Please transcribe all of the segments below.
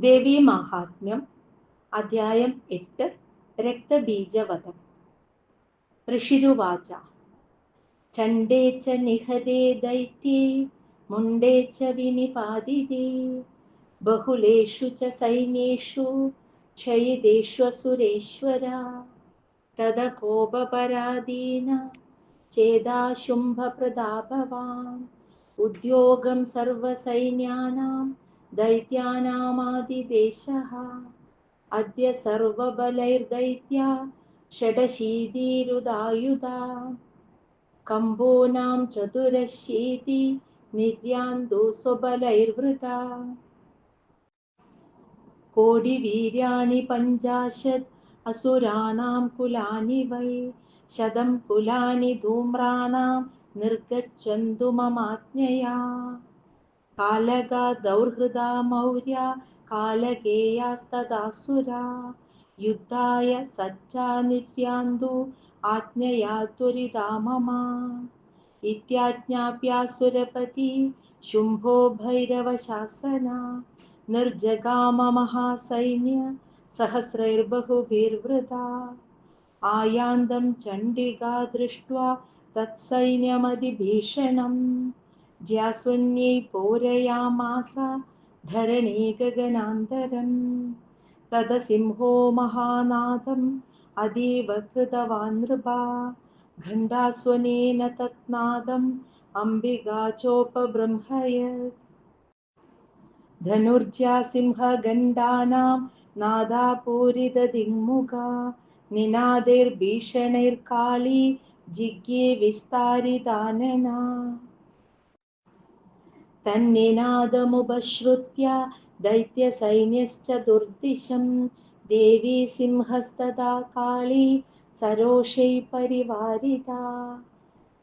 ദേവീ മാഹാത്മ്യം അധ്യായം 8 രക്തബീജവധം. ഋഷിരുവാച ചണ്ഡേ ച നിഹതേ ദൈത്യേ മുണ്ഡേ ച വിനിപാതിതേ ബഹുലേഷു ച സൈന്യേഷു ക്ഷയിതേഷ്വസുരേശ്വര തദ കോപപരാധീന ചേദാശുംഭപ്രതാപവാൻ ഉദ്യോഗം സർവസൈന്യാനാം ദൈത്യാനാമാദിദേശഃ അദ്യ സർവബലൈർദൈത്യാ ഷഡശീതിരുദായുധാ കമ്പോനാം ചതുരശീതി നിര്യാന്തോ സ്വബലൈർവൃതാ കോടിവീര്യാണി പഞ്ചാശത് അസുരാണാം കുലാനി വൈ ശതം കുലാനി ധൂമ്രാണാം നിർഗച്ഛന്തു മമാജ്ഞയാ കാലകാ ദൗർഹൃദാ മൗര്യ കാലകേയാസ്തദാസുരാ യുദ്ധായ സജ്ജാ നിര്യാന്തു ആജ്ഞയാ ത്വരിതാ മമ ഇത്യാജ്ഞാപ്യാസുരപതി ശുംഭോ ഭൈരവശാസന നിർജഗാമ മഹാസൈന്യ സഹസ്രൈർബഹുഭിർവൃതാ ആയാന്തം ചണ്ഡികാ ദൃഷ്ട്വാ തത്സൈന്യമതിഭീഷണം ജ്യാസ്വന്യൈ പൂരയാമാസ ധരണീ ഗഗനാന്തരം തദ സിംഹോ മഹാനാദം അതീവ കൃതവാൻ നൃപാ ഘണ്ഡാസ്വനേന തത്നാദം അംബികാ ചോപബൃംഹയത് ധനുർജ്യാ സിംഹഗണ്ഡാനാം നാദാ പൂരിതദിങ്മുഖാ നിനാദൈർഭീഷണൈർകാളീ ജിഗ്യേ വിസ്താരിതാനനാ തന്നിനാദമുപശ്രുത്യ ദൈത്യസൈന്യശ്ചതുർദിശം ദേവീ സിംഹസ്തദാ കാളീ സരോഷൈ പരിവാരിതാ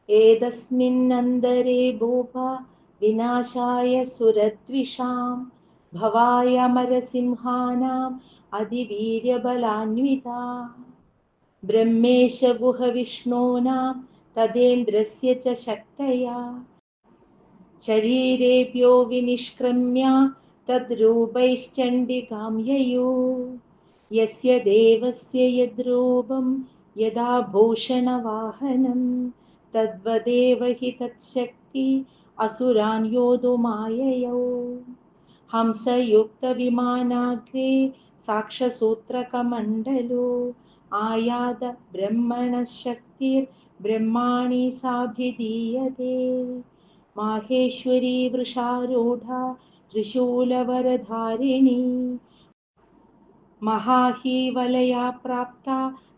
ഏതസ്മിന്നന്തരേ ഭൂപ വിനാശായ സുരദ്വിഷാം ഭവായ അമരസിംഹാനാം അതിവീര്യബലാന്വിതാ ബ്രഹ്മേശ ഗുഹവിഷ്ണൂനാം തദേന്ദ്രസ്യ ച ശക്തയാ ശരീരേഭ്യോ വിനിഷ്ക്രമ്യ തദ്രൂപൈശ്ചണ്ഡികാം യയോ യസ്യ ദേവസ്യ യദ്രൂപം യഥാ ഭൂഷണവാഹനം തദ്വദേവ ഹി തത്ശക്തി അസുരാൻ യോധുമായയൗ ഹംസയുക്തവിമാനാഗ്രേ സാക്ഷസൂത്രകമണ്ഡലോ ആയാത ബ്രഹ്മണഃശക്തിർ ബ്രഹ്മാണി സാഭിധീയതേ മാഹേശ്വരീ വൃഷാരൂഢ ത്രിശൂലവരധാരിണി മഹാഹീവലയാ പ്രാപ്ത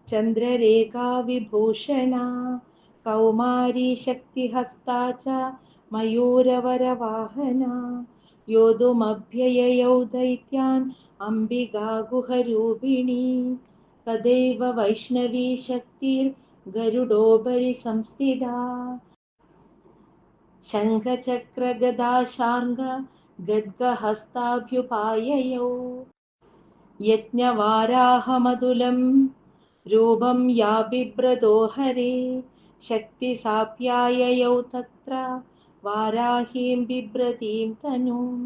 ചന്ദ്രരേഖാ വിഭൂഷണ കൗമാരീ ശക്തിഹസ്താ ച മയൂരവരവാഹന യോധുമഭ്യയയൗ ദൈത്യാൻ അംബികാ ഗുഹരൂപിണി തദൈവ വൈഷ്ണവീ ശക്തിർ ഗരുഡോപരി സംസ്ഥിതാ ശംഖചക്രഗദാശാർംഗ ഖഡ്ഗഹസ്താഭ്യുപായയൗ യജ്ഞവാരാഹമതുലം രൂപം യാ ബിഭ്രതോ ഹരേ ശക്തിസാപ്യായയൗ തത്ര വാരാഹീം ബിഭ്രതീം തനൂം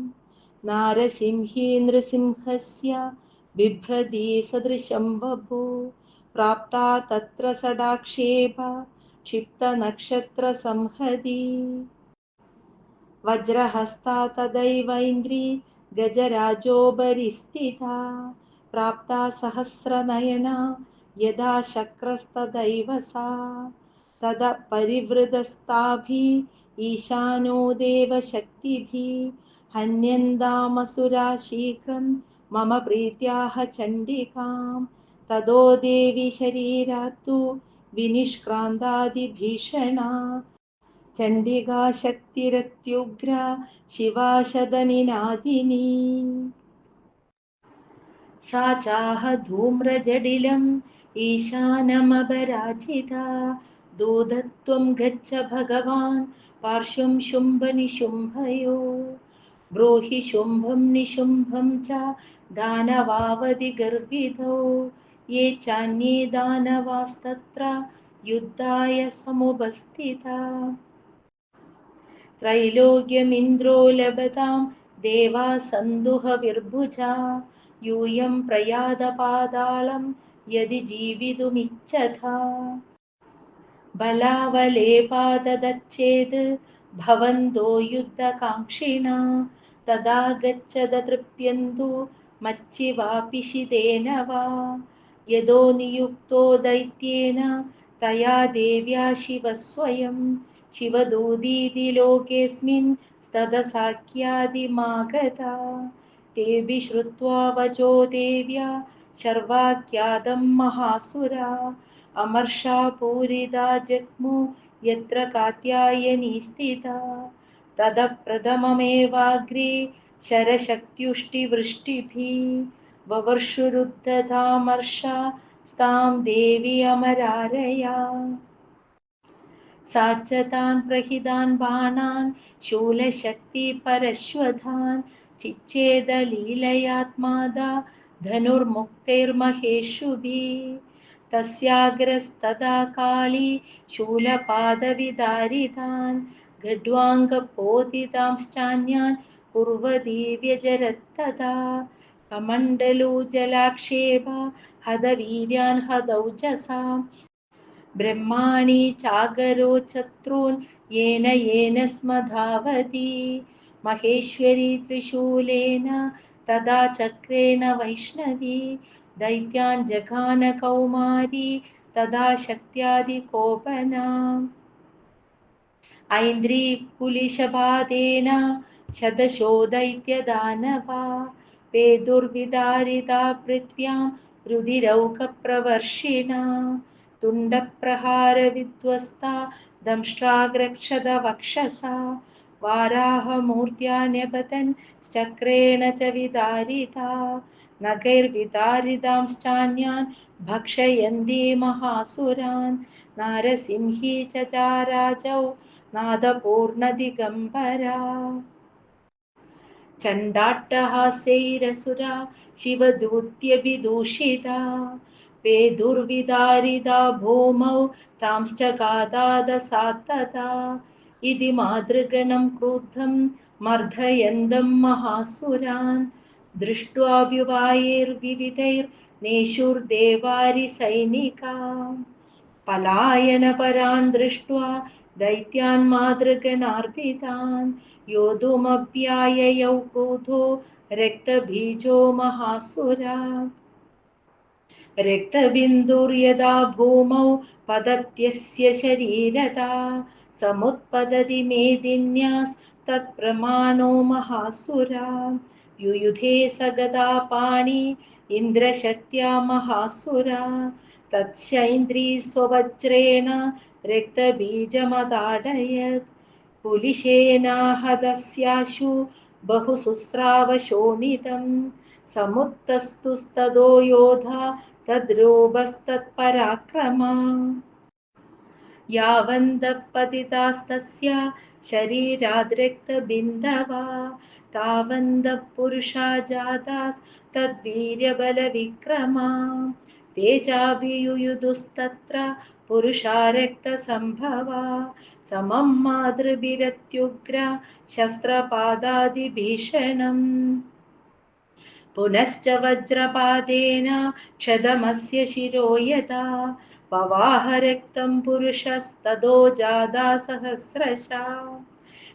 നാരസിംഹീ നൃസിംഹസ്യ ബിഭ്രതീ സദൃശം വപു പ്രാപ്താ തത്ര സടാക്ഷേപ ക്ഷിപ്തനക്ഷത്രസംഹതി വജ്രഹസ്താ തദൈവൈന്ദ്രീ ഗജരാജോപരി സ്ഥിതാ പ്രാപ്താ സഹസ്രനയനാ യഥാ ശക്രസ്തദൈവ സാ തദ പരിവൃതസ്താഭിः ഈശാനോ ദേവശക്തിഭിः ഹന്യന്താമസുരാ ശീഘ്രം മമ പ്രീത്യാഹ ചണ്ഡികാം തതോ ദേവി ശരീരാത്തു വിനിഷ്ക്രാന്താതിഭീഷണാ ചണ്ഡികാ ശക്തിരത്യുഗ്ര ശിവാ ശതനിനാദിനി സാ ചാഹ ധൂമ്രജടിലം ഈശാനമപരാജിതാ ദൂതത്വം ഗച്ഛ ഭഗവാൻ പാർശ്വം ശുംഭനിശുംഭയോ ബ്രൂഹി ശുംഭം നിശുംഭം ച ദാനവാവതി ഗർഭിതോ യേ ചാന്യേ ദാനവാസ്തത്ര യുദ്ധായ സമുപസ്ഥിതാ ത്രൈലോക്യമിന്ദ്രോ ലഭതാം देवा सन्दुहविर्भुजा यूयं प्रयादपातालं यदि जीवितुमिच्छथा बलावलेपाददच्चेद् भवन्तो युद्धकाङ्क्षिणा तदा गच्छद तृप्यन्तु मच्चिवापिशितेन वा यदो नियुक्तो दैत्येन तया देव्या शिवः स्वयं शिवदूदीति लोकेऽस्मिन् स्तदसाख्यादिमागता तेऽपि श्रुत्वा वचो देव्या शर्वाख्यातं महासुरा अमर्षापूरिता जग्मु यत्र कात्यायनी स्थिता ततः प्रथममेवाग्रे शरशक्त्युष्टिवृष्टिभिः ववर्षुरुद्धतामर्षा स्तां देवी अमरारया सा च तान् प्रहितान् बाणान् शूलशक्तिपरश्वतान् चिच्छेदलीलयात्मादा धनुर्मुक्तैर्महेषुभिः तस्याग्रस्तदा काली शूलपादविदारितान् गड्वाङ्गपोतितांश्चान्यान् कुर्वती व्यजरत्तदा कमण्डलुजलाक्षेपा हतवीर्यान् हतौजसा ब्रह्माणि चागरो चत्रून् येन स्मधावति महेश्वरी त्रिशूलेन तदा चक्रेण वैष्णवी दैत्यान् जघान कौमारी तदा शक्त्यादिकोपनाम् ऐन्द्री कुलिशपादेन शतशो दैत्यदानवा पेदुर्विदारिता पृथ्व्यां रुधिरौकप्रवर्षिणा तुण्डप्रहारविध्वस्ता दंष्ट्राग्रक्षदवक्षसा वाराहमूर्त्या न्यपतन् चक्रेण च विदारिता नगैर्विदारितांश्चान्यान् भक्षयन्ती महासुरान् नारसिंही च चाराजौ नादपूर्णदिगम्बरा चण्डाट्टहास्यैरसुरा शिवदूत्यभिदूषिता पेदुर्विदारिता भूमौ तांश्च गादादसात्तदा इति मातृगणं क्रुद्धं मर्दयन्तं महासुरान् दृष्ट्वाभ्युवायैर्विविधैर्नेषुर्देवारिसैनिका पलायनपरान् दृष्ट्वा दैत्यान् मातृगणार्दितान् योद्धुमभ्याययौ क्रुधो रक्तबीजो महासुरा रक्तबिन्दुर्यदा भूमौ पतत्यस्य शरीरता समुत्पतति मेदिन्यास्तत्प्रमाणो महासुरा युयुधे सगदा पाणि इन्द्रशक्त्या महासुरा तत्सैन्द्री स्ववज्रेण रक्तबीजमताडयत् कुलिशेनाहतस्याशु बहुशुस्रावशोणितं समुत्तस्तुस्तदो योधा तद्रूपस्तत्पराक्रमा यावन्तः पतितास्तस्य शरीराद्रक्तबिन्दवा तावन्तः पुरुषा जातास्तद्वीर्यबलविक्रमा तेजाभियुयुधुस्तत्र पुरुषा रक्तसम्भवा समं मातृभिरत्युग्र शस्त्रपादादिभीषणम् पुनश्च वज्रपादेन क्षतमस्य शिरो यथा पवाह रक्तं पुरुषस्ततो जादा सहस्रशः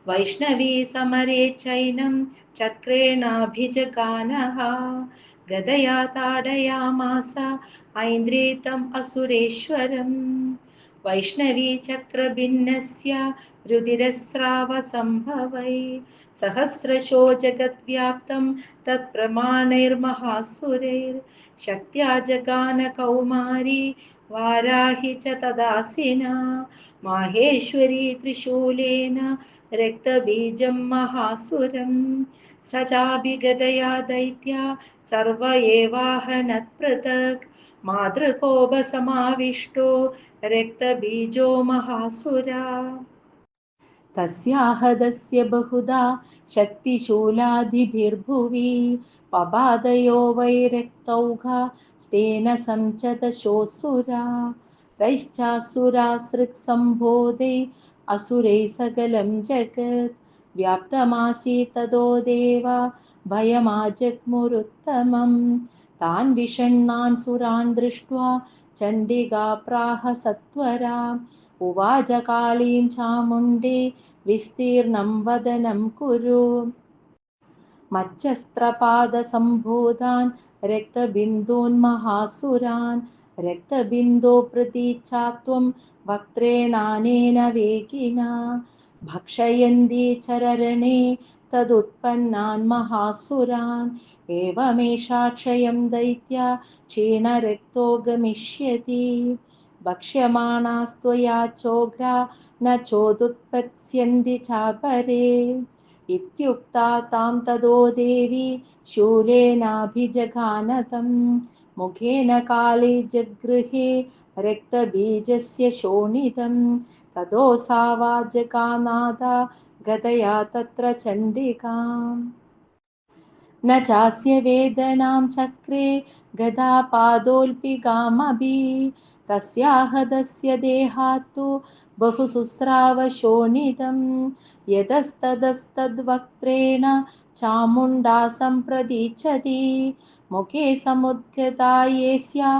वैष्णवी समरे चैनं चक्रेणाभिजगानः गदया ताडयामास ऐन्द्रितम् असुरेश्वरम् वैष्णवी चक्रभिन्नस्य रुधिरस्रावसम्भवै सहस्रशो जगद्व्याप्तं तत्प्रमाणैर्महासुरैर्शक्त्या जगान कौमारी वाराहि च तदासिना माहेश्वरी त्रिशूलेन रक्तबीजं महासुरं स चाभिगदया दैत्या सर्व एवाहनत्पृथक् मातृकोपसमाविष्टो रक्तबीजो महासुरा तस्याहदस्य बहुधा शक्तिशूलादिभिर्भुवि पपादयो वै रक्तौघा स्तेन सञ्चदशोऽसुरा तैश्चासुरासृक्सम्बोधै असुरैः सकलं जगत् व्याप्तमासीत् ततो देव भयमाजग्मुरुत्तमम् तान् विषण्णान् सुरान् दृष्ट्वा चण्डिका प्राह सत्वरा उवाच कालीं चामुण्डे विस्तीर्णं वदनं कुरु मच्चस्त्रपादसम्भूतान् रक्तबिन्दून् महासुरान् रक्तबिन्दो प्रतीच्छात्वं वक्त्रेणानेन वेगिना भक्षयन्ती चररणे तदुत्पन्नान् महासुरान् एवमेषा क्षयं दैत्या क्षीणरक्तो गमिष्यति भक्ष्यमाणास्त्वया चोग्रा न चोदुत्पत्स्यन्ति चापरे इत्युक्ता तां ततो देवी शूलेनाभिजघानतं मुखेन काली जगृहे रक्तबीजस्य शोणितं ततो सा वाजकानादा गदया तत्र चण्डिकाम् न चास्य वेदनां चक्रे गदापादोल्पिकामपि तस्याहदस्य देहात् तु बहु शुस्रावशोणितं यतस्ततस्तद्वक्त्रेण चामुण्डा सम्प्रतीच्छति मुखे समुद्गता येस्या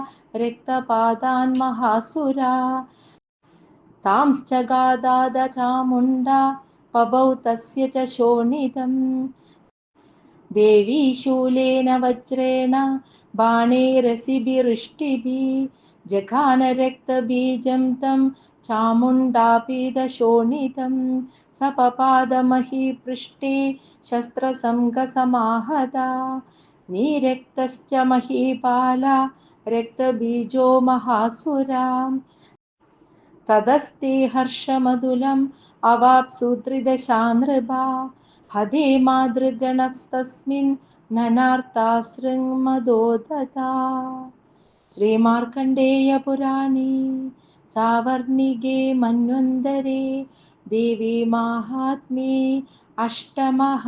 रक्तपातान् महासुरा तांश्चगादाद चामुण्डा पवौ तस्य च शोणितम् देवी शूलेन वज्रेण बाणैरसिभिवृष्टिभिः जघानरक्तबीजं तं चामुण्डापीदशोणितं सपपादमहीपृष्ठे शस्त्रसंगसमाहता निरक्तश्च महीपाला रक्तबीजो महासुरा तदस्ते हर्षमधुलम् अवाप्सु त्रिदशा नृपा हदे मातृगणस्तस्मिन् ननार्तासृङ्मदोदता श्रीमार्कण्डेयपुराणे सावर्णिके मन्वन्तरे देवी माहात्म्ये अष्टमः।